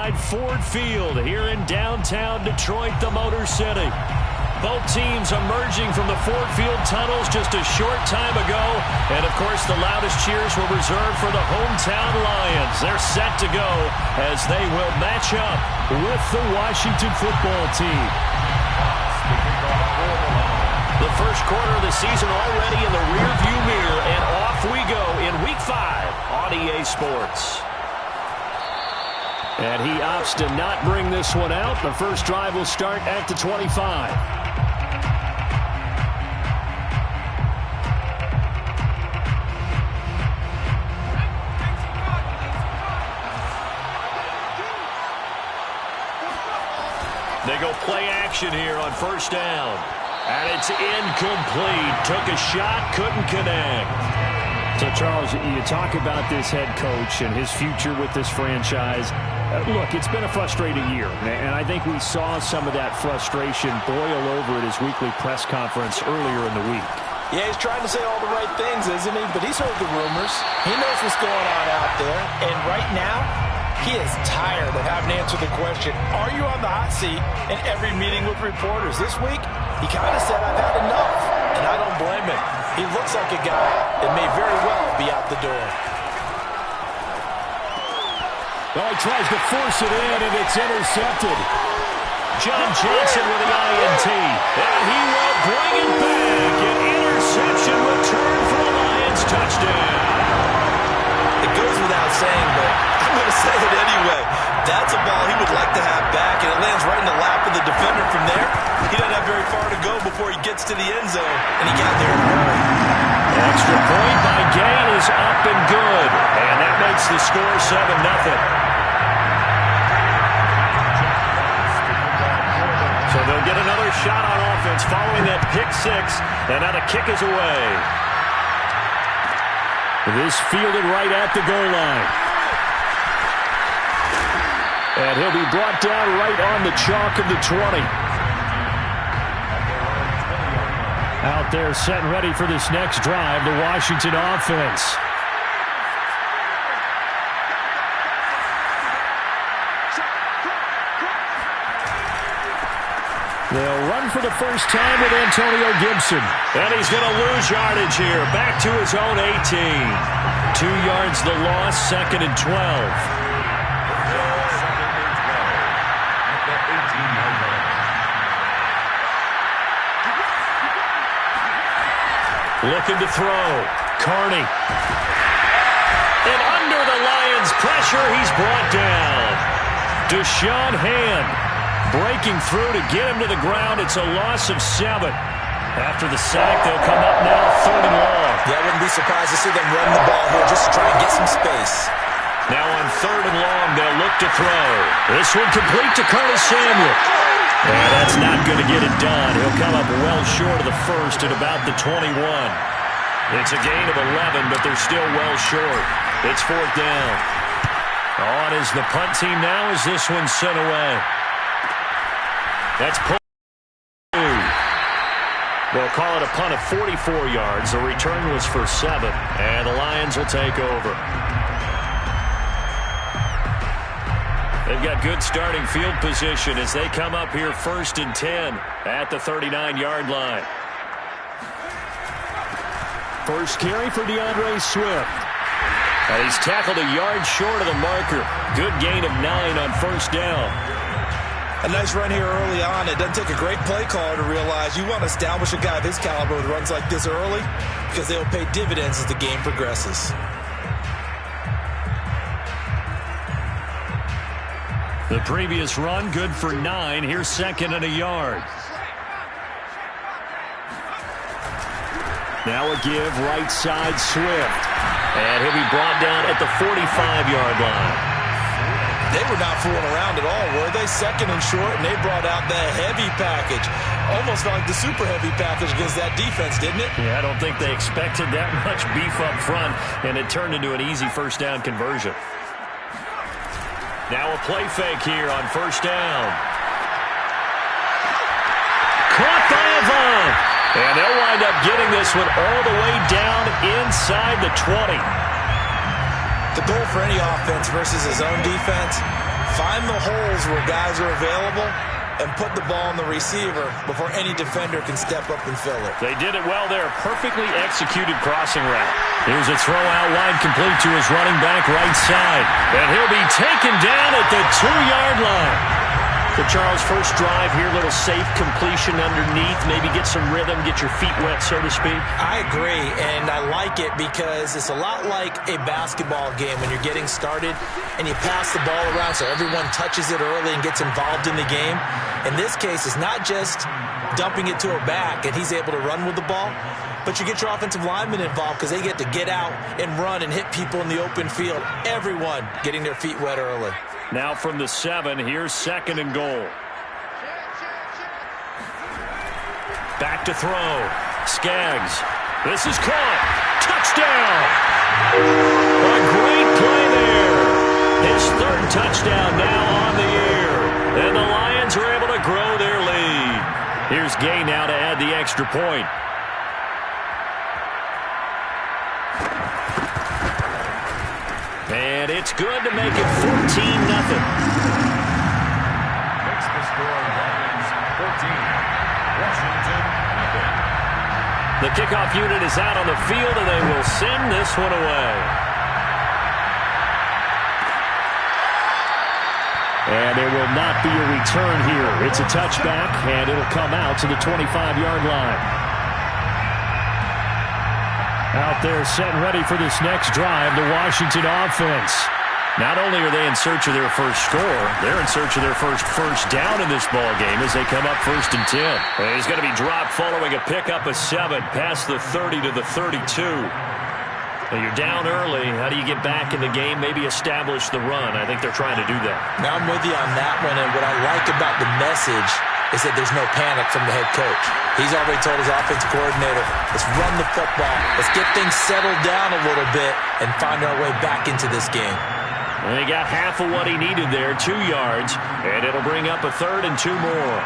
inside Ford Field here in downtown Detroit, the Motor City. Both teams emerging from the Ford Field tunnels just a short time ago. And, of course, the loudest cheers were reserved for the hometown Lions. They're set to go as they will match up with the Washington football team. The first quarter of the season already in the rearview mirror, and off we go in Week 5 on EA Sports. And he opts to not bring this one out. The first drive will start at the 25. They go play action here on first down. And it's incomplete. Took a shot, couldn't connect. So, Charles, you talk about this head coach and his future with this franchise. Look, it's been a frustrating year, and I think we saw some of that frustration boil over at his weekly press conference earlier in the week. Yeah, he's trying to say all the right things, isn't he? But he's heard the rumors. He knows what's going on out there. And right now, he is tired of having to answer the question, are you on the hot seat in every meeting with reporters? This week, he kind of said, I've had enough. And I don't blame him. He looks like a guy that may very well be out the door. Well, he tries to force it in, and it's intercepted. John Johnson with the INT. And he will bring it back. An interception return for the Lions touchdown. It goes without saying, but I'm going to say it anyway. That's a ball he would like to have back, and it lands right in the lap of the defender from there. He doesn't have very far to go before he gets to the end zone, and he got there in a hurry. Extra point by Gain is up and good, and that makes the score 7-0. So they'll get another shot on offense following that pick six, and now the kick is away. This fielded right at the goal line. And he'll be brought down right on the chalk of the 20. Out there set and ready for this next drive, the Washington offense. They'll run for the first time with Antonio Gibson. And he's going to lose yardage here. Back to his own 18. 2 yards the loss, 2nd and 12. Looking to throw. Carney. And under the Lions' pressure, he's brought down. Deshaun Hand breaking through to get him to the ground. It's a loss of 7. After the sack, they'll come up now 3rd and long. Yeah, I wouldn't be surprised to see them run the ball here just to try and get some space. Now on 3rd and long, they'll look to throw. This one complete to Curtis Samuel. And that's not going to get it done. He'll come up well short of the first at about the 21. It's a gain of 11, but they're still well short. It's 4th down. On is the punt team now as this one's sent away. That's punt 2. They'll call it a punt of 44 yards. The return was for 7, and the Lions will take over. They've got good starting field position as they come up here 1st and 10 at the 39-yard line. First carry for DeAndre Swift. And he's tackled a yard short of the marker. Good gain of 9 on 1st down. A nice run here early on. It doesn't take a great play caller to realize you want to establish a guy of his caliber with runs like this early because they'll pay dividends as the game progresses. The previous run, good for 9. Here's 2nd and a yard. Now a give right side Swift. And he'll be brought down at the 45-yard line. They were not fooling around at all, were they? 2nd and short, and they brought out the heavy package. Almost felt like the super heavy package against that defense, didn't it? Yeah, I don't think they expected that much beef up front, and it turned into an easy 1st down conversion. Now a play fake here on 1st down. Caught by Avant. And they'll wind up getting this one all the way down inside the 20. The goal for any offense versus his own defense, Find the holes where guys are available and put the ball on the receiver before any defender can step up and fill it. They did it well there. Perfectly executed crossing route. Here's a throw out wide, complete to his running back right side. And he'll be taken down at the 2-yard line. So, Charles, first drive here, little safe completion underneath. Maybe get some rhythm, get your feet wet, so to speak. I agree, and I like it because it's a lot like a basketball game when you're getting started and you pass the ball around so everyone touches it early and gets involved in the game. In this case, it's not just dumping it to a back and he's able to run with the ball, but you get your offensive linemen involved because they get to get out and run and hit people in the open field. Everyone getting their feet wet early. Now from the 7, here's 2nd and goal. Back to throw. Skaggs. This is caught. Touchdown. A great play there. His 3rd touchdown now on the air. And the Lions are able to grow their lead. Here's Gay now to add the extra point. And it's good to make it 14-0. Fix the score, Lions 14, Washington nothing. The kickoff unit is out on the field, and they will send this one away. And there will not be a return here. It's a touchback, and it'll come out to the 25-yard line. Out there set and ready for this next drive, the Washington offense. Not only are they in search of their first score, they're in search of their first down in this ball game as they come up 1st and 10. And he's going to be dropped following a pickup of 7 past the 30 to the 32. Now you're down early. How do you get back in the game? Maybe establish the run. I think they're trying to do that. Now I'm with you on that one, and what I like about the message is that there's no panic from the head coach. He's already told his offensive coordinator, let's run the football. Let's get things settled down a little bit and find our way back into this game. And he got half of what he needed there, 2 yards, and it'll bring up a 3rd and 2 more.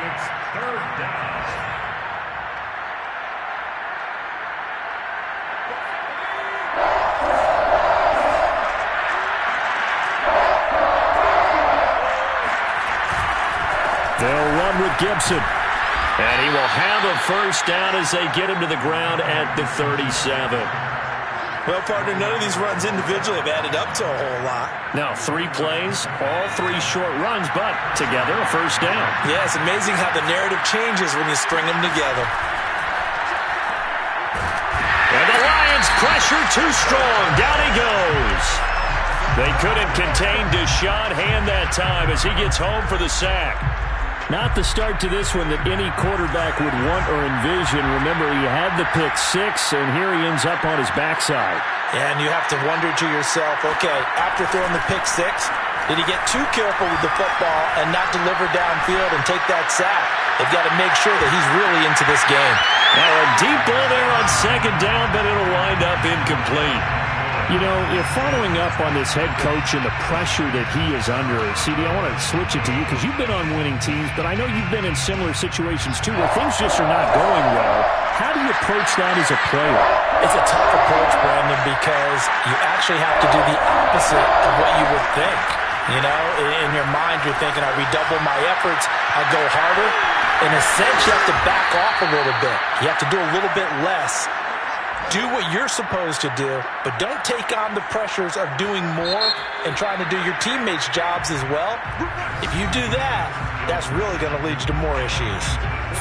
It's 3rd down. They'll run with Gibson. And he will have a 1st down as they get him to the ground at the 37. Well, partner, none of these runs individually have added up to a whole lot. Now 3 plays, all 3 short runs, but together a 1st down. Yeah, it's amazing how the narrative changes when you string them together. And the Lions pressure too strong. Down he goes. They couldn't contain Deshaun Hand that time as he gets home for the sack. Not the start to this one that any quarterback would want or envision. Remember, he had the pick 6, and here he ends up on his backside. And you have to wonder to yourself, okay, after throwing the pick 6, did he get too careful with the football and not deliver downfield and take that sack? They've got to make sure that he's really into this game. Now a deep ball there on 2nd down, but it'll wind up incomplete. You know, if following up on this head coach and the pressure that he is under, CD, I want to switch it to you because you've been on winning teams, but I know you've been in similar situations too where things just are not going well. How do you approach that as a player? It's a tough approach, Brandon, because you actually have to do the opposite of what you would think. You know, in your mind, you're thinking, I redouble my efforts, I go harder. In a sense, you have to back off a little bit. You have to do a little bit less. Do what you're supposed to do, but don't take on the pressures of doing more and trying to do your teammates' jobs as well. If you do that, that's really going to lead you to more issues.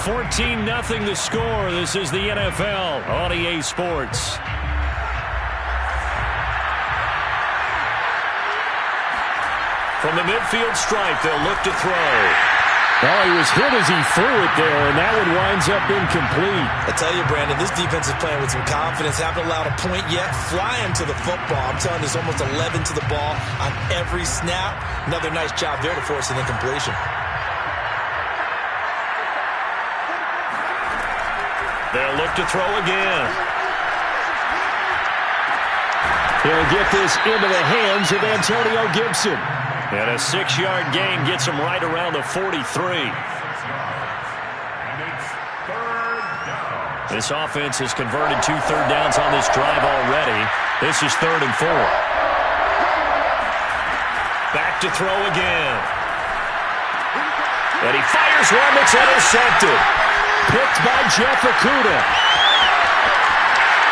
14-0 the score. This is the NFL on EA Sports. From the midfield stripe, they'll look to throw. Oh, he was hit as he threw it there, and that one winds up incomplete. I tell you, Brandon, this defense is playing with some confidence. Haven't allowed a point yet. Flying to the football. I'm telling you, there's almost 11 to the ball on every snap. Another nice job there to force an incompletion. They'll look to throw again. He'll get this into the hands of Antonio Gibson. And a 6-yard gain gets him right around the 43. And it's 3rd down. This offense has converted 2 third downs on this drive already. This is 3rd and 4. Back to throw again. And he fires one that's intercepted. Picked by Jeff Okudah.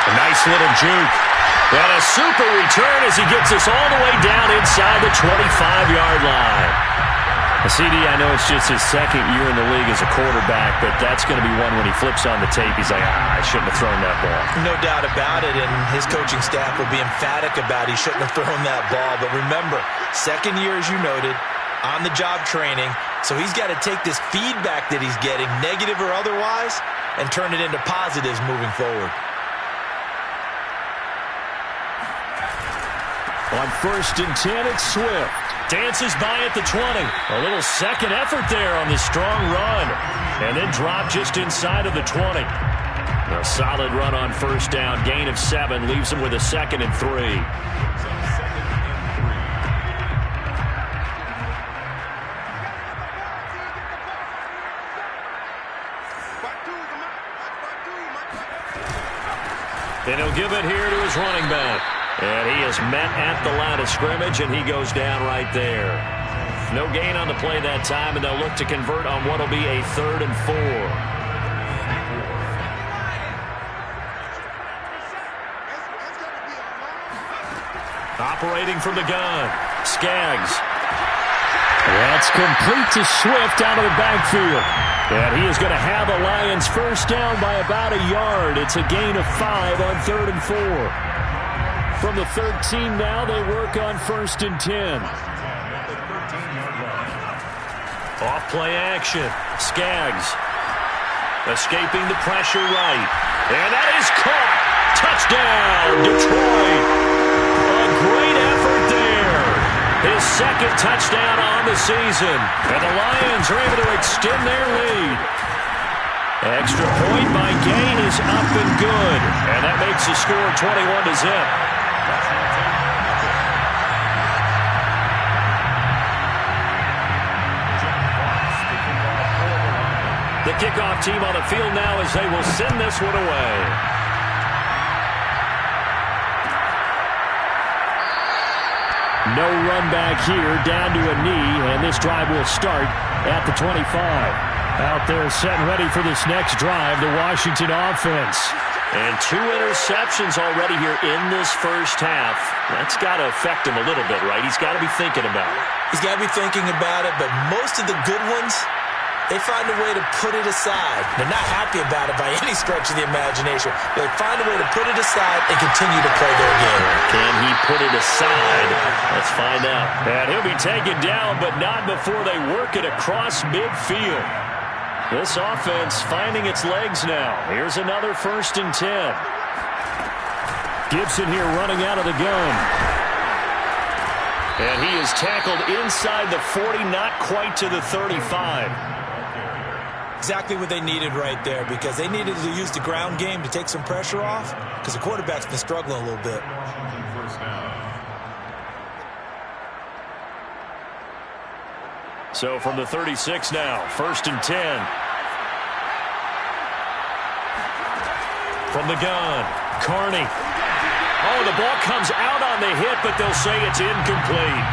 A nice little juke. And a super return as he gets us all the way down inside the 25-yard line. CD, I know it's just his second year in the league as a quarterback, but that's going to be one when he flips on the tape. He's like, I shouldn't have thrown that ball. No doubt about it, and his coaching staff will be emphatic about he shouldn't have thrown that ball. But remember, second year, as you noted, on-the-job training, so he's got to take this feedback that he's getting, negative or otherwise, and turn it into positives moving forward. On 1st and 10, it's Swift. Dances by at the 20. A little second effort there on this strong run. And then drop just inside of the 20. A solid run on 1st down. Gain of 7 leaves him with a 2nd and 3. And he'll give it here to his running back. And he is met at the line of scrimmage, and he goes down right there. No gain on the play that time, and they'll look to convert on what will be a 3rd and 4. Operating from the gun, Skaggs. That's complete to Swift out of the backfield. And he is going to have the Lions first down by about a yard. It's a gain of 5 on 3rd and 4. From the 13 now, they work on 1st and 10. Off play action. Skaggs escaping the pressure right. And that is caught. Touchdown, Detroit. A great effort there. His 2nd touchdown on the season. And the Lions are able to extend their lead. Extra point by Gain is up and good. And that makes the score 21-0. The kickoff team on the field now as they will send this one away. No run back here, down to a knee, and this drive will start at the 25. Out there set and ready for this next drive, the Washington offense. And 2 interceptions already here in this first half. That's got to affect him a little bit, right? He's got to be thinking about it. He's got to be thinking about it, but most of the good ones, they find a way to put it aside. They're not happy about it by any stretch of the imagination. They find a way to put it aside and continue to play their game. Can he put it aside? Let's find out. And he'll be taken down, but not before they work it across midfield. This offense finding its legs now. Here's another 1st and 10. Gibson here running out of the gun. And he is tackled inside the 40, not quite to the 35. Exactly what they needed right there, because they needed to use the ground game to take some pressure off, because the quarterback's been struggling a little bit. So from the 36 now, 1st and 10. From the gun, Carney. Oh, the ball comes out on the hit, but they'll say it's incomplete.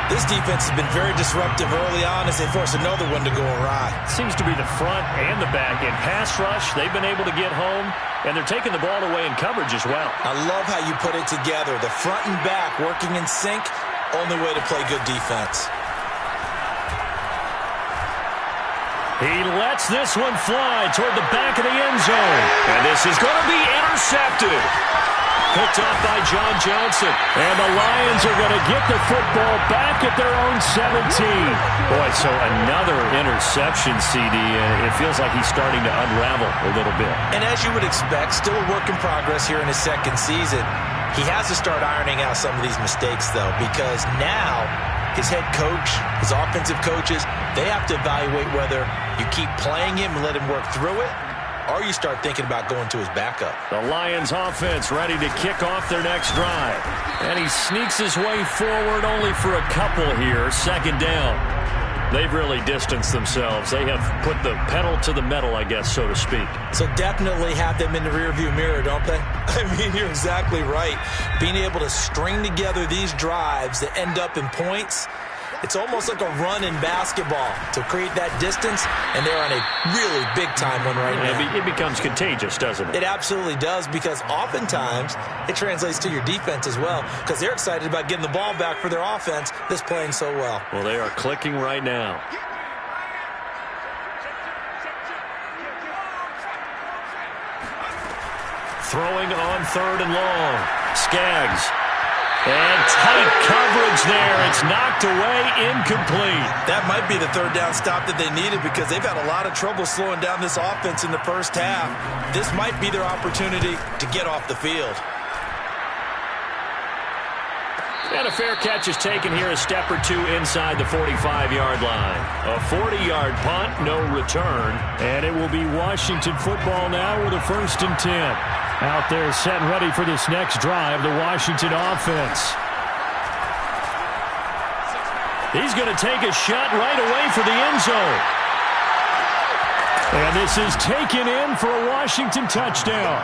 This defense has been very disruptive early on as they force another one to go awry. Seems to be the front and the back. In pass rush, they've been able to get home, and they're taking the ball away in coverage as well. I love how you put it together. The front and back working in sync, only way to play good defense. He lets this one fly toward the back of the end zone. And this is going to be intercepted. Picked off by John Johnson. And the Lions are going to get the football back at their own 17. Boy, so another interception, CD. It feels like he's starting to unravel a little bit. And as you would expect, still a work in progress here in his 2nd season. He has to start ironing out some of these mistakes, though, because now his head coach, his offensive coaches, they have to evaluate whether you keep playing him and let him work through it, or you start thinking about going to his backup. The Lions offense ready to kick off their next drive. And he sneaks his way forward only for a couple here. 2nd down. They've really distanced themselves. They have put the pedal to the metal, I guess, so to speak. So definitely have them in the rearview mirror, don't they? I mean, you're exactly right. Being able to string together these drives that end up in points, It's almost like a run in basketball to create that distance, and they're on a really big-time one right now. It becomes contagious, doesn't it? It absolutely does, because oftentimes it translates to your defense as well, because they're excited about getting the ball back for their offense that's playing so well. Well, they are clicking right now. Throwing on 3rd and long. Skaggs. And tight coverage there. It's knocked away, incomplete. That might be the 3rd down stop that they needed, because they've had a lot of trouble slowing down this offense in the first half. This might be their opportunity to get off the field. And a fair catch is taken here, a step or two inside the 45-yard line. A 40-yard punt, no return. And it will be Washington football now with a 1st and 10. Out there set and ready for this next drive, the Washington offense. He's going to take a shot right away for the end zone. And this is taken in for a Washington touchdown.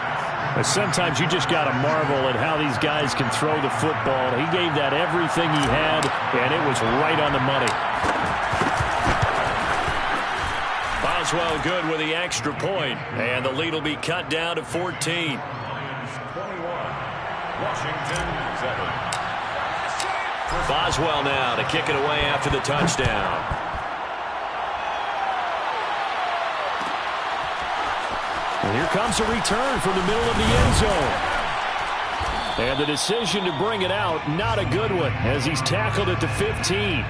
But sometimes you just got to marvel at how these guys can throw the football. He gave that everything he had, and it was right on the money. Boswell good with the extra point, and the lead will be cut down to 14. 21, Washington 7. Boswell now to kick it away after the touchdown. And here comes a return from the middle of the end zone. And the decision to bring it out, not a good one, as he's tackled at the 15.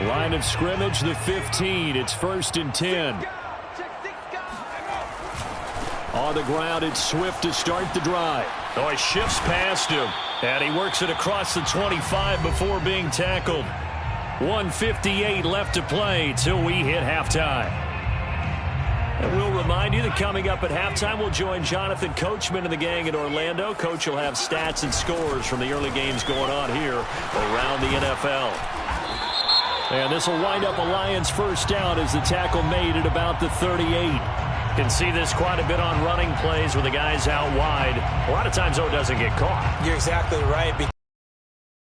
Line of scrimmage, the 15. It's 1st and 10. On the ground, it's Swift to start the drive. Oh, he shifts past him, and he works it across the 25 before being tackled. 1:58 left to play till we hit halftime. And we'll remind you that coming up at halftime, we'll join Jonathan Coachman and the gang in Orlando. Coach will have stats and scores from the early games going on here around the NFL. And this will wind up a Lions 1st down as the tackle made at about the 38. Can see this quite a bit on running plays with the guys out wide. A lot of times, though, it doesn't get caught. You're exactly right.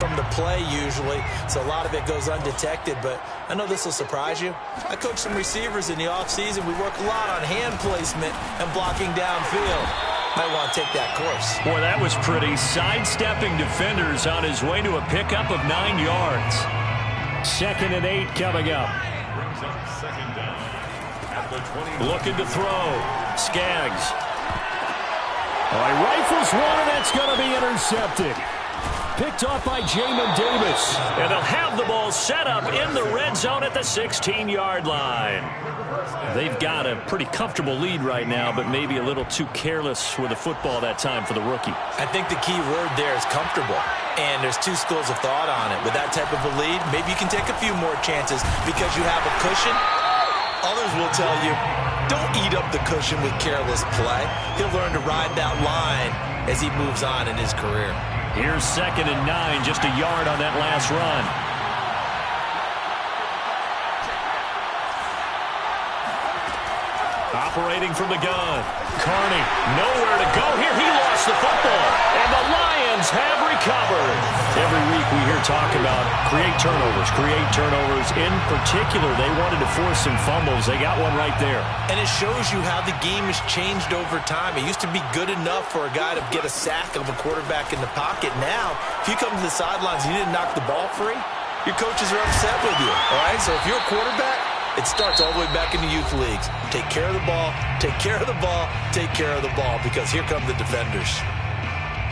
From the play usually, so a lot of it goes undetected, but I know this will surprise you. I coach some receivers in the offseason. We work a lot on hand placement and blocking downfield. Might want to take that course. Boy, that was pretty. Sidestepping defenders on his way to a pickup of 9 yards. 2nd and 8 coming up. Brings up 2nd down at the 20. Looking to throw. Skaggs. Oh, he rifles one, and that's going to be intercepted. Picked off by Jamin Davis. And they'll have the ball set up in the red zone at the 16-yard line. They've got a pretty comfortable lead right now, but maybe a little too careless with the football that time for the rookie. I think the key word there is comfortable. And there's 2 schools of thought on it. With that type of a lead, maybe you can take a few more chances because you have a cushion. Others will tell you, don't eat up the cushion with careless play. He'll learn to ride that line as he moves on in his career. Here's 2nd and 9, just a yard on that last run. Operating from the gun. Carney, nowhere to go here. He lost the football, and the Lions have recovered. Every week we hear talk about create turnovers. In particular, they wanted to force some fumbles. They got one right there. And it shows you how the game has changed over time. It used to be good enough for a guy to get a sack of a quarterback in the pocket. Now, if you come to the sidelines and you didn't knock the ball free, your coaches are upset with you. All right, so if you're a quarterback, it starts all the way back in the youth leagues. Take care of the ball, take care of the ball, take care of the ball, because here come the defenders.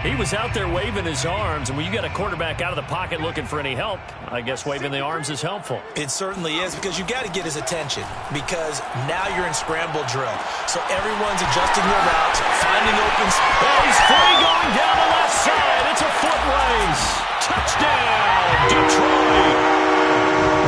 He was out there waving his arms, and when you got a quarterback out of the pocket looking for any help, I guess waving the arms is helpful. It certainly is, because you got to get his attention, because now you're in scramble drill. So everyone's adjusting their routes, finding open space. Oh, he's free going down the left side. It's a foot race. Touchdown, Detroit.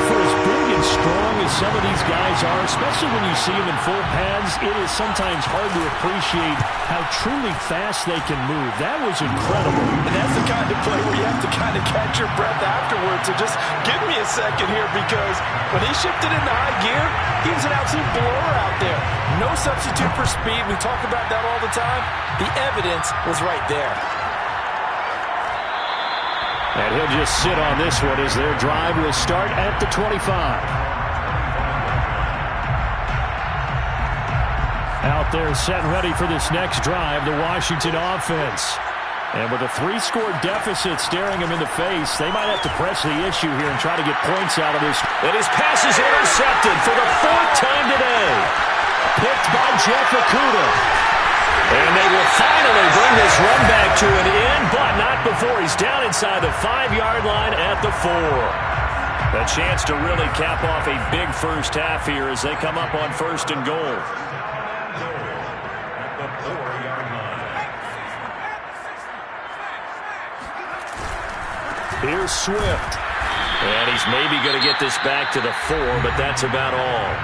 For as big and strong as some of these guys are, especially when you see them in full pads, it is sometimes hard to appreciate how truly fast they can move. That was incredible. And that's the kind of play where you have to kind of catch your breath afterwards. So just give me a second here, because when he shifted into high gear, he was an absolute blower out there. No substitute for speed. We talk about that all the time. The evidence was right there. And he'll just sit on this one as their drive will start at the 25. Out there set and ready for this next drive, the Washington offense. And with a 3-score deficit staring them in the face, they might have to press the issue here and try to get points out of this. And his pass is intercepted for the 4th time today. Picked by Jeff Okudah. And they will finally bring this run back to an end, but not before he's down inside the 5-yard line at the 4. A chance to really cap off a big first half here as they come up on 1st and goal. At the 4-yard line. Here's Swift. And he's maybe going to get this back to the 4, but that's about all.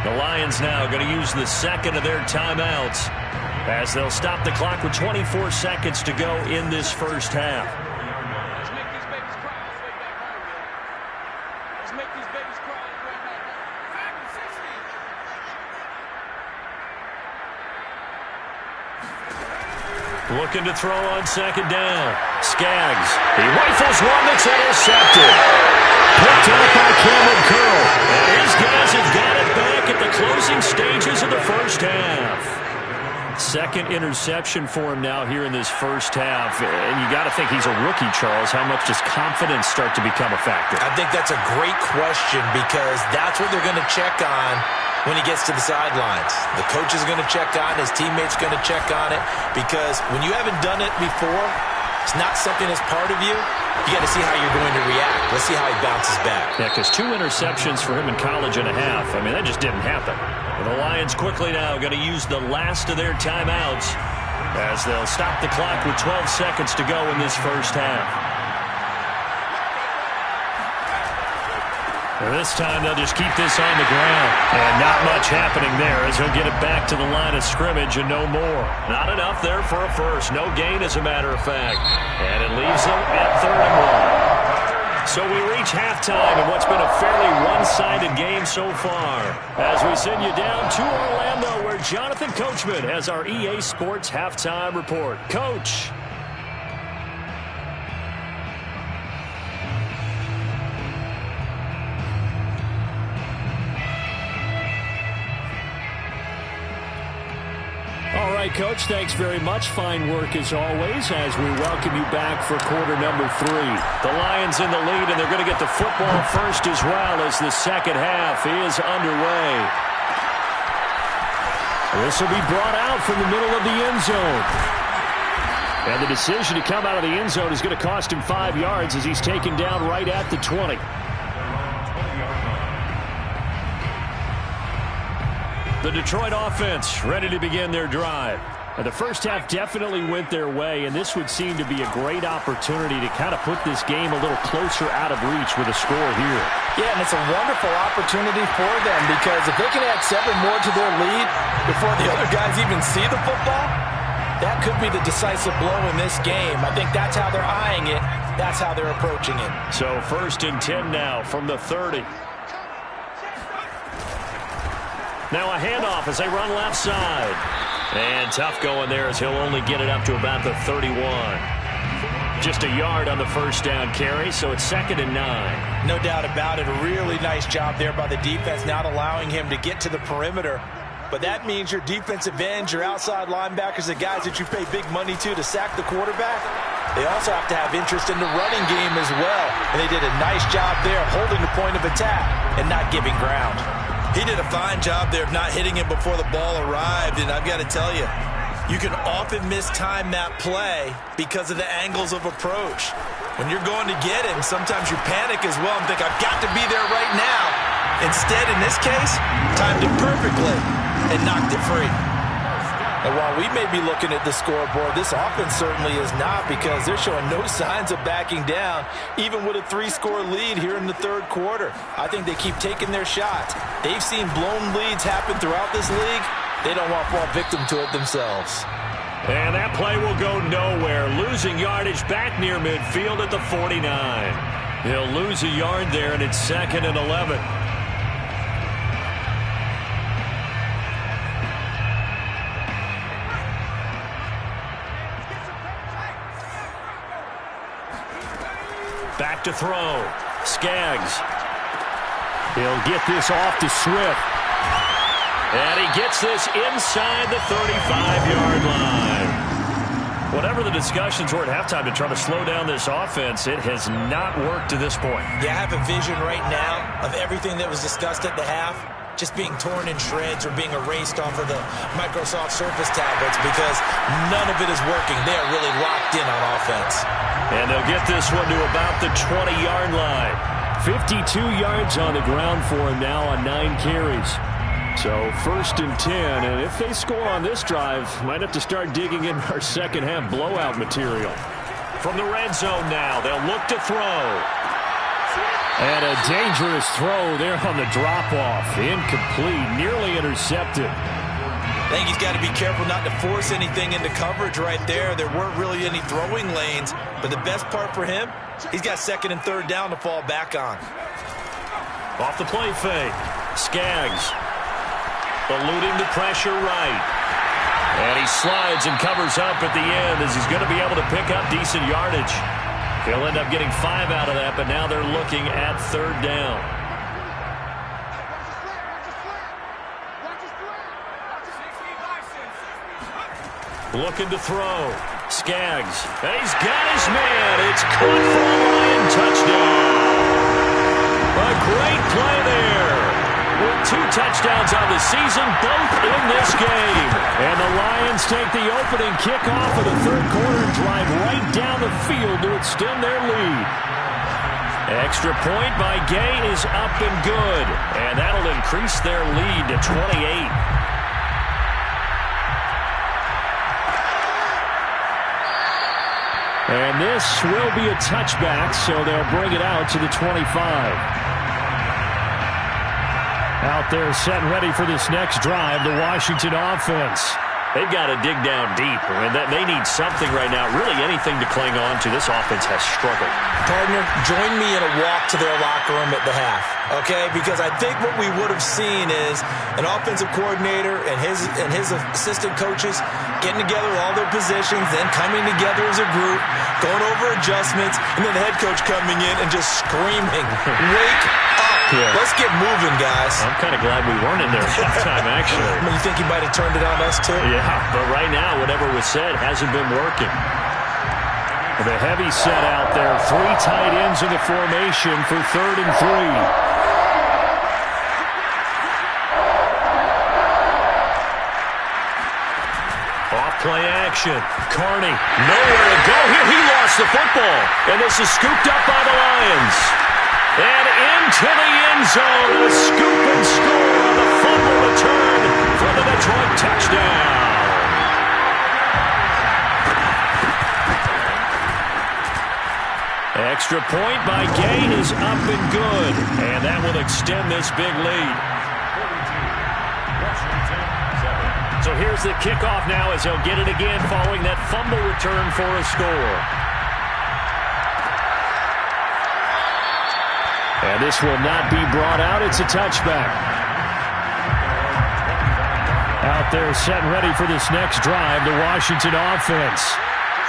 The Lions now going to use the second of their timeouts as they'll stop the clock with 24 seconds to go in this first half. Let's make these babies cry all the way back home, man. Let's make these babies cry all the way back home. Looking to throw on 2nd down. Skaggs. He rifles one that's intercepted. Picked up by Cameron Curl. And his guys have got it back at the closing stages of the first half. 2nd interception for him now here in this first half. And you got to think he's a rookie, Charles. How much does confidence start to become a factor? I think that's a great question because that's what they're going to check on when he gets to the sidelines. The coach is going to check on, his teammates going to check on it, because when you haven't done it before, it's not something that's part of you. You got to see how you're going to react. Let's see how he bounces back. Yeah, because 2 interceptions for him in college and a half. I mean, that just didn't happen. And the Lions quickly now going to use the last of their timeouts as they'll stop the clock with 12 seconds to go in this first half. This time they'll just keep this on the ground. And not much happening there as he'll get it back to the line of scrimmage and no more. Not enough there for a first. No gain, as a matter of fact. And it leaves them at 3rd and 1. So we reach halftime in what's been a fairly one-sided game so far. As we send you down to Orlando where Jonathan Coachman has our EA Sports Halftime Report. Coach. All right, Coach, thanks very much. Fine work as always as we welcome you back for quarter number 3. The Lions in the lead, and they're going to get the football first as well as the second half is underway. This will be brought out from the middle of the end zone. And the decision to come out of the end zone is going to cost him 5 yards as he's taken down right at the 20. The Detroit offense ready to begin their drive. And the first half definitely went their way, and this would seem to be a great opportunity to kind of put this game a little closer out of reach with a score here. Yeah, and it's a wonderful opportunity for them because if they can add 7 more to their lead before the other guys even see the football, that could be the decisive blow in this game. I think that's how they're eyeing it. That's how they're approaching it. So 1st and 10 now from the 30. Now a handoff as they run left side. And tough going there as he'll only get it up to about the 31. Just a yard on the first down carry, so it's 2nd and 9. No doubt about it. A really nice job there by the defense, not allowing him to get to the perimeter. But that means your defensive ends, your outside linebackers, the guys that you pay big money to sack the quarterback, they also have to have interest in the running game as well. And they did a nice job there holding the point of attack and not giving ground. He did a fine job there of not hitting him before the ball arrived, and I've got to tell you, you can often mistime that play because of the angles of approach. When you're going to get him, sometimes you panic as well and think, I've got to be there right now. Instead, in this case, timed it perfectly and knocked it free. And while we may be looking at the scoreboard, this offense certainly is not because they're showing no signs of backing down, even with a 3-score lead here in the 3rd quarter. I think they keep taking their shots. They've seen blown leads happen throughout this league. They don't want to fall victim to it themselves. And that play will go nowhere. Losing yardage back near midfield at the 49. He'll lose a yard there, and it's 2nd and 11. Back to throw. Skaggs. He'll get this off to Swift. And he gets this inside the 35-yard line. Whatever the discussions were at halftime to try to slow down this offense, it has not worked to this point. Yeah, I have a vision right now of everything that was discussed at the half just being torn in shreds or being erased off of the Microsoft Surface tablets because none of it is working. They are really locked in on offense. And they'll get this one to about the 20-yard line. 52 yards on the ground for him now on 9 carries. So 1st and 10, and if they score on this drive, might have to start digging in our second half blowout material. From the red zone now, they'll look to throw. And a dangerous throw there on the drop-off. Incomplete, nearly intercepted. I think he's got to be careful not to force anything into coverage right there. There weren't really any throwing lanes, but the best part for him, he's got 2nd and 3rd down to fall back on. Off the play fake, Skaggs. Eluding the pressure right. And he slides and covers up at the end as he's going to be able to pick up decent yardage. He'll end up getting 5 out of that, but now they're looking at 3rd down. Looking to throw. Skaggs. And he's got his man. It's caught for a Lion touchdown. A great play there. With 2 touchdowns on the season, both in this game. And the Lions take the opening kickoff of the 3rd quarter and drive right down the field to extend their lead. Extra point by Gay is up and good. And that'll increase their lead to 28. And this will be a touchback, so they'll bring it out to the 25. Out there set and ready for this next drive, the Washington offense. They've got to dig down deep. I mean, they need something right now, really anything to cling on to. This offense has struggled. Partner, join me in a walk to their locker room at the half, okay? Because I think what we would have seen is an offensive coordinator and his assistant coaches getting together all their positions, then coming together as a group, going over adjustments, and then the head coach coming in and just screaming, wake up. Yeah. Let's get moving, guys. I'm kind of glad we weren't in there at halftime, actually. I mean, you think he might have turned it on us, too? Yeah, but right now, whatever was said hasn't been working. The heavy set out there. 3 tight ends in the formation for 3rd and 3. Off-play action. Carney, nowhere to go here. He lost the football. And this is scooped up by the Lions. And into the end zone. A scoop and score on the fumble return for the Detroit touchdown. Extra point by Gay is up and good. And that will extend this big lead. So here's the kickoff now as they'll get it again following that fumble return for a score. And this will not be brought out. It's a touchback. Out there set and ready for this next drive, the Washington offense.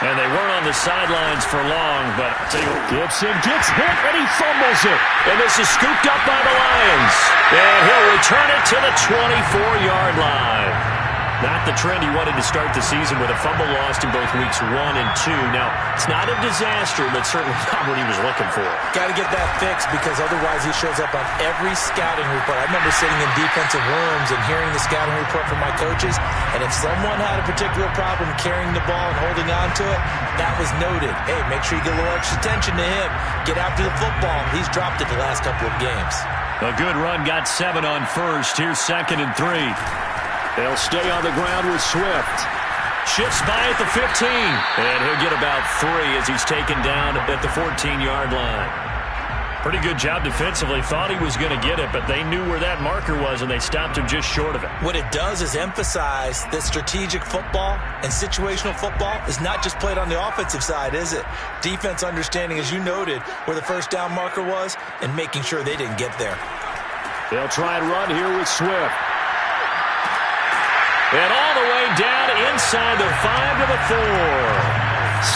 And they weren't on the sidelines for long, but I'll tell you what, Gibson gets hit and he fumbles it. And this is scooped up by the Lions. And he'll return it to the 24-yard line. Not the trend he wanted to start the season with a fumble lost in both weeks 1 and 2. Now, it's not a disaster, but certainly not what he was looking for. Got to get that fixed because otherwise he shows up on every scouting report. I remember sitting in defensive rooms and hearing the scouting report from my coaches, and if someone had a particular problem carrying the ball and holding on to it, that was noted. Hey, make sure you get a little extra attention to him. Get after the football. He's dropped it the last couple of games. A good run got 7 on first. Here's 2nd and 3. They'll stay on the ground with Swift. Shifts by at the 15. And he'll get about 3 as he's taken down at the 14-yard line. Pretty good job defensively. Thought he was going to get it, but they knew where that marker was, and they stopped him just short of it. What it does is emphasize that strategic football and situational football is not just played on the offensive side, is it? Defense understanding, as you noted, where the first down marker was and making sure they didn't get there. They'll try and run here with Swift. And all the way down inside the 5 to the 4.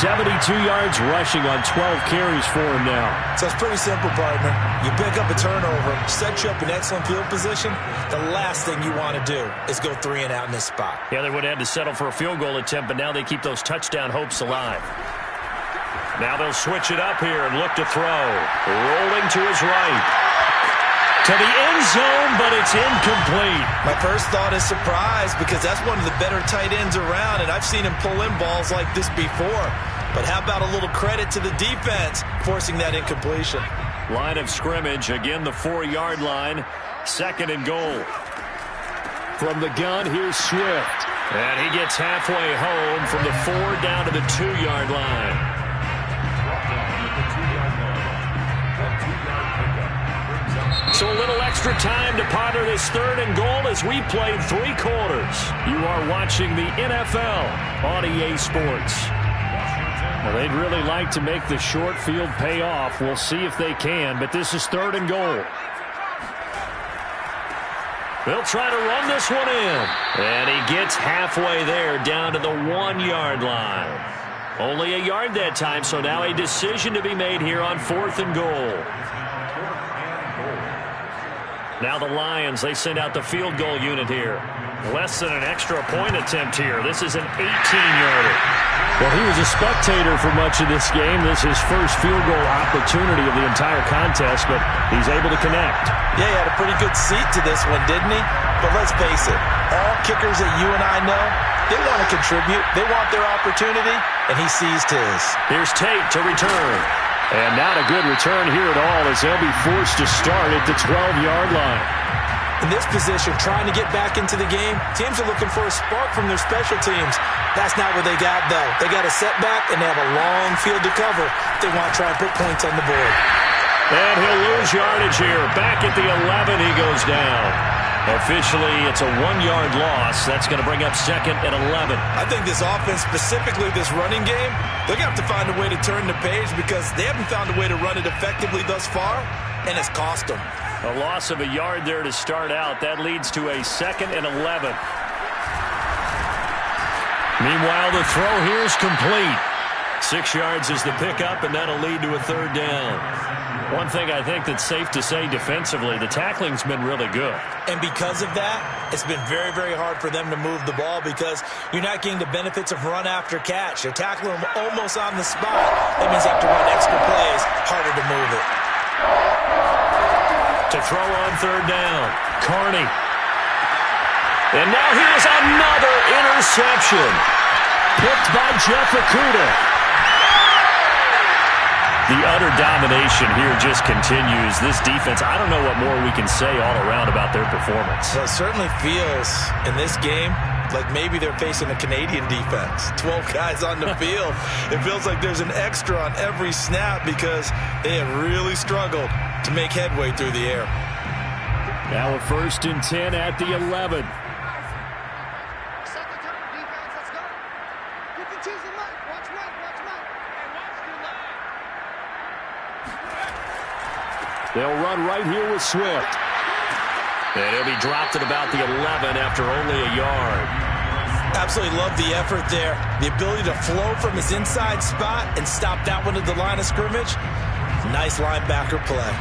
72 yards rushing on 12 carries for him now. So it's pretty simple, partner. You pick up a turnover, set you up in excellent field position. The last thing you want to do is go 3 and out in this spot. Yeah, they would have had to settle for a field goal attempt, but now they keep those touchdown hopes alive. Now they'll switch it up here and look to throw. Rolling to his right. To the end zone, but it's incomplete. My first thought is surprise because that's one of the better tight ends around, and I've seen him pull in balls like this before. But how about a little credit to the defense forcing that incompletion? Line of scrimmage, again the 4-yard line. 2nd and goal. From the gun, here's Swift. And he gets halfway home from the 4 down to the 2-yard line. So a little extra time to ponder this 3rd and goal as we played 3 quarters. You are watching the NFL on EA Sports. Well, they'd really like to make the short field pay off. We'll see if they can, but this is 3rd and goal. They'll try to run this one in. And he gets halfway there down to the 1-yard line. Only a yard that time, so now a decision to be made here on 4th and goal. Now the Lions, they send out the field goal unit here. Less than an extra point attempt here. This is an 18-yarder. Well, he was a spectator for much of this game. This is his first field goal opportunity of the entire contest, but he's able to connect. Yeah, he had a pretty good seat to this one, didn't he? But let's face it, all kickers that you and I know, they want to contribute. They want their opportunity, and he seized his. Here's Tate to return. And not a good return here at all as they'll be forced to start at the 12-yard line. In this position, trying to get back into the game, teams are looking for a spark from their special teams. That's not what they got, though. They got a setback, and they have a long field to cover if they want to try and put points on the board. And he'll lose yardage here. Back at the 11, he goes down. Officially, it's a 1-yard loss. That's going to bring up 2nd and 11. I think this offense, specifically this running game, they're going to have to find a way to turn the page because they haven't found a way to run it effectively thus far, and it's cost them. A loss of a yard there to start out. That leads to a 2nd and 11. Meanwhile, the throw here is complete. 6 yards is the pickup, and that'll lead to a 3rd down. One thing I think that's safe to say defensively, the tackling's been really good. And because of that, it's been very, very hard for them to move the ball because you're not getting the benefits of run after catch. They're tackling them almost on the spot. That means they have to run extra plays, harder to move it. To throw on 3rd down, Carney. And now here's another interception. Picked by Jeff Okudah. The utter domination here just continues. This defense, I don't know what more we can say all around about their performance. Well, it certainly feels in this game like maybe they're facing a Canadian defense. 12 guys on the field. It feels like there's an extra on every snap because they have really struggled to make headway through the air. Now a 1st and 10 at the 11. They'll run right here with Swift. And he'll be dropped at about the 11 after only a yard. Absolutely love the effort there. The ability to flow from his inside spot and stop that one at the line of scrimmage. Nice linebacker play.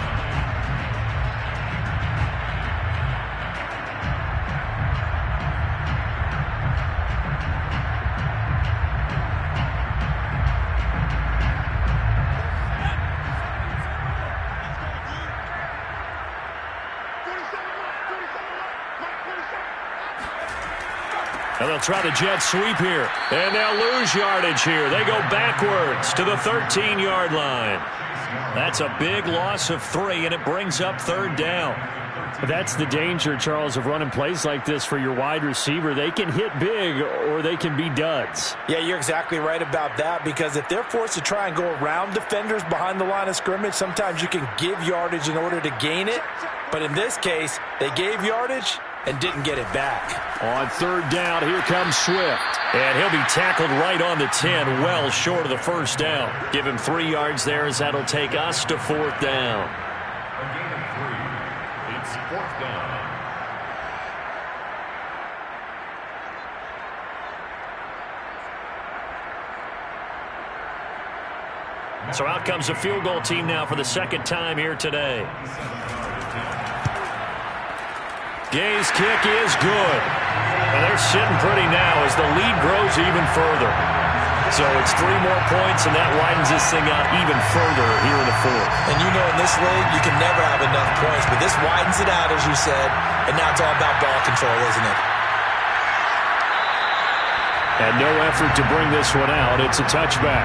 And they'll try the jet sweep here. And they'll lose yardage here. They go backwards to the 13-yard line. That's a big loss of 3, and it brings up 3rd down. That's the danger, Charles, of running plays like this for your wide receiver. They can hit big or they can be duds. Yeah, you're exactly right about that because if they're forced to try and go around defenders behind the line of scrimmage, sometimes you can give yardage in order to gain it. But in this case, they gave yardage and didn't get it back. On 3rd down, here comes Swift. And he'll be tackled right on the 10, well short of the 1st down. Give him 3 yards there as that'll take us to 4th down. A gain of 3. It's 4th down. So out comes the field goal team now for the second time here today. Gay's kick is good. And they're sitting pretty now as the lead grows even further. So it's 3 more points, and that widens this thing out even further here in the fourth. And you know in this league, you can never have enough points, but this widens it out, as you said, and now it's all about ball control, isn't it? And no effort to bring this one out. It's a touchback.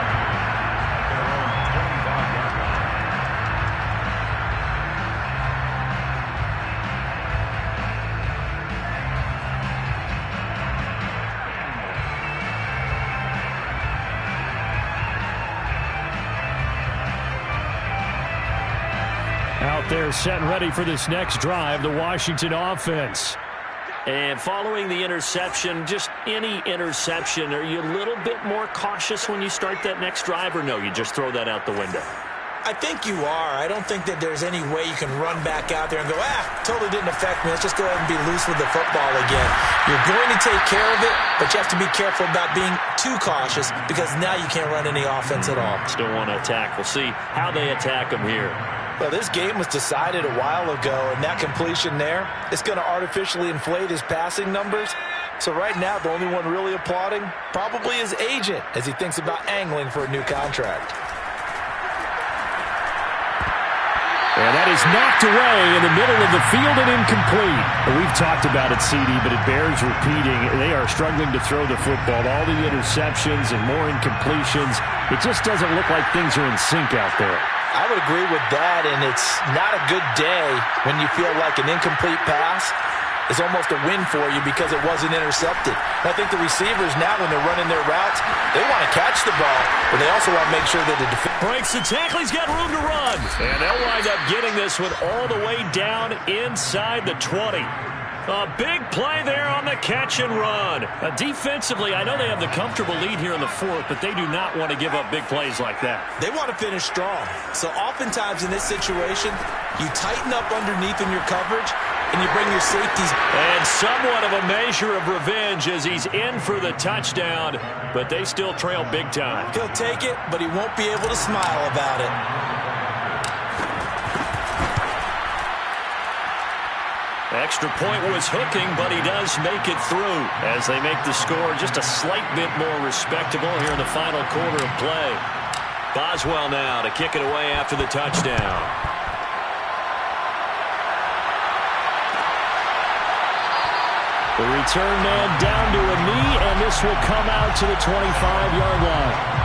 Out there set and ready for this next drive, the Washington offense. And following the interception, just any interception, are you a little bit more cautious when you start that next drive, or no, you just throw that out the window? I think you are. I don't think that there's any way you can run back out there and go, totally didn't affect me. Let's just go ahead and be loose with the football again. You're going to take care of it, but you have to be careful about being too cautious because now you can't run any offense at all. Still want to attack. We'll see how they attack them here. Well, this game was decided a while ago, and that completion there is going to artificially inflate his passing numbers. So right now, the only one really applauding probably his agent as he thinks about angling for a new contract. And that is knocked away in the middle of the field and incomplete. We've talked about it, CD, but it bears repeating. They are struggling to throw the football. All the interceptions and more incompletions. It just doesn't look like things are in sync out there. I would agree with that, and it's not a good day when you feel like an incomplete pass is almost a win for you because it wasn't intercepted. And I think the receivers now, when they're running their routes, they want to catch the ball, but they also want to make sure that the defense breaks the tackle. He's got room to run. And they'll wind up getting this one all the way down inside the 20. A big play there on the catch and run. Defensively, I know they have the comfortable lead here in the fourth, but they do not want to give up big plays like that. They want to finish strong. So oftentimes in this situation, you tighten up underneath in your coverage, and you bring your safeties. And somewhat of a measure of revenge as he's in for the touchdown, but they still trail big time. He'll take it, but he won't be able to smile about it. Extra point was hooking, but he does make it through as they make the score just a slight bit more respectable here in the final quarter of play. Boswell now to kick it away after the touchdown. The return man down to a knee, and this will come out to the 25-yard line.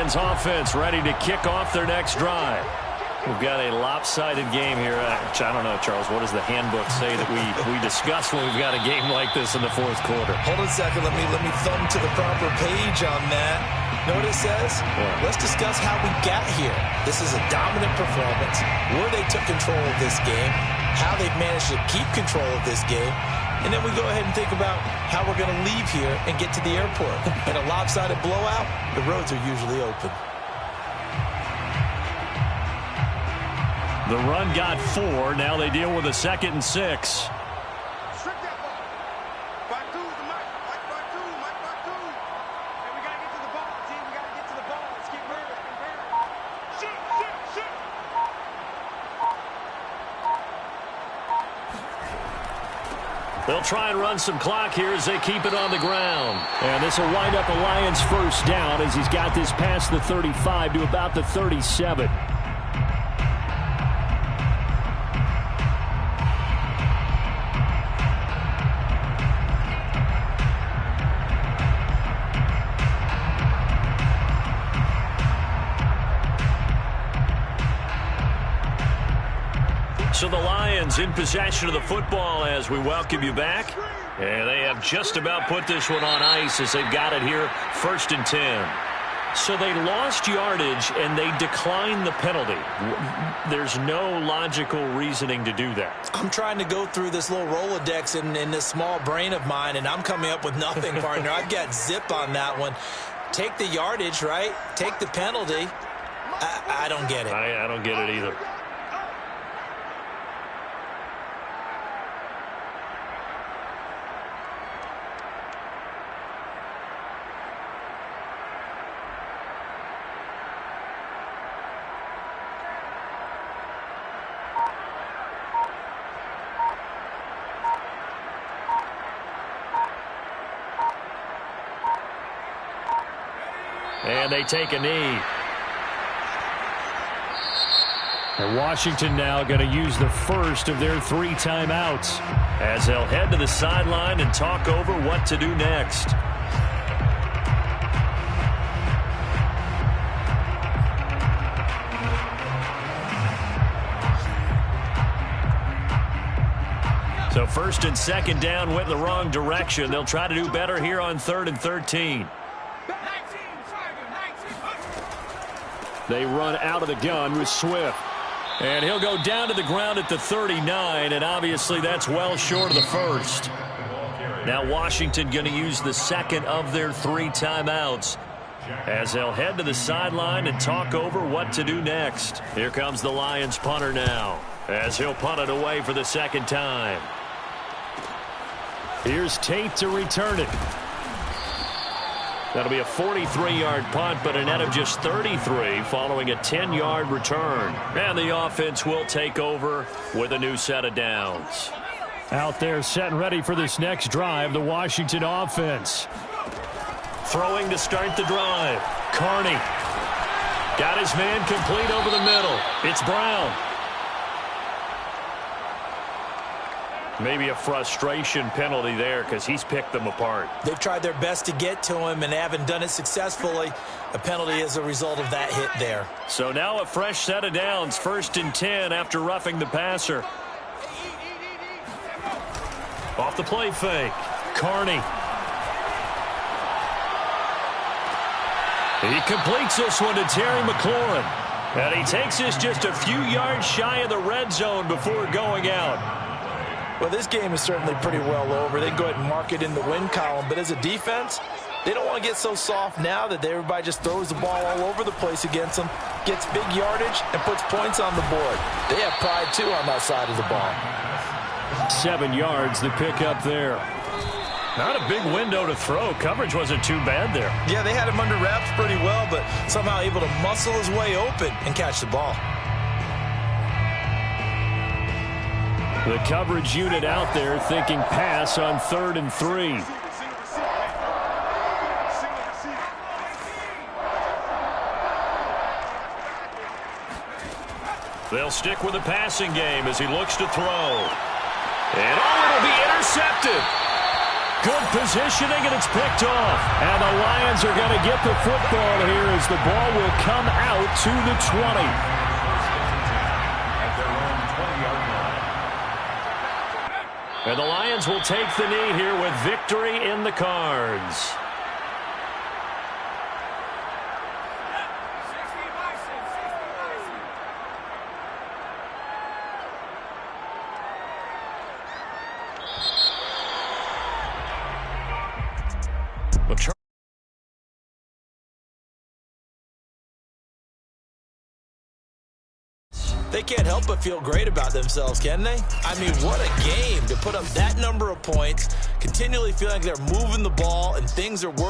Offense ready to kick off their next drive. We've got a lopsided game here. I don't know, Charles, what does the handbook say that we discuss when we've got a game like this in the fourth quarter? Hold on a second. Let me thumb to the proper page on that. Know what it says? Yeah. Let's discuss how we got here. This is a dominant performance, where they took control of this game, how they've managed to keep control of this game, and then we go ahead and think about how we're going to leave here and get to the airport. In a lopsided blowout, the roads are usually open. The run got 4. Now they deal with a 2nd and 6. They'll try and run some clock here as they keep it on the ground. And this will wind up a Lions first down as he's got this past the 35 to about the 37. So the Lions in possession of the football as we welcome you back. And they have just about put this one on ice as they've got it here, 1st and 10. So they lost yardage and they declined the penalty. There's no logical reasoning to do that. I'm trying to go through this little Rolodex in this small brain of mine, and I'm coming up with nothing, partner. I've got zip on that one. Take the yardage, right? Take the penalty. I don't get it. I don't get it either. And they take a knee. And Washington now going to use the first of their 3 timeouts as they'll head to the sideline and talk over what to do next. So 1st and 2nd down went in the wrong direction. They'll try to do better here on 3rd and 13. They run out of the gun with Swift. And he'll go down to the ground at the 39, and obviously that's well short of the first. Now Washington going to use the 2nd of their 3 timeouts as they'll head to the sideline and talk over what to do next. Here comes the Lions punter now as he'll punt it away for the 2nd time. Here's Tate to return it. That'll be a 43-yard punt, but a net of just 33 following a 10-yard return. And the offense will take over with a new set of downs. Out there set and ready for this next drive, the Washington offense. Throwing to start the drive. Carney got his man complete over the middle. It's Brown. Maybe a frustration penalty there because he's picked them apart. They've tried their best to get to him and haven't done it successfully. A penalty is a result of that hit there. So now a fresh set of downs, 1st and 10 after roughing the passer. Off the play fake. Carney. He completes this one to Terry McLaurin. And he takes this just a few yards shy of the red zone before going out. Well, this game is certainly pretty well over. They can go ahead and mark it in the win column. But as a defense, they don't want to get so soft now that everybody just throws the ball all over the place against them, gets big yardage, and puts points on the board. They have pride, too, on that side of the ball. 7 yards, the pickup there. Not a big window to throw. Coverage wasn't too bad there. Yeah, they had him under wraps pretty well, but somehow able to muscle his way open and catch the ball. The coverage unit out there thinking pass on 3rd and 3. They'll stick with the passing game as he looks to throw. And it'll be intercepted. Good positioning, and it's picked off. And the Lions are going to get the football here as the ball will come out to the 20. And the Lions will take the knee here with victory in the cards. They can't help but feel great about themselves, can they? I mean, what a game to put up that number of points, continually feeling like they're moving the ball and things are working.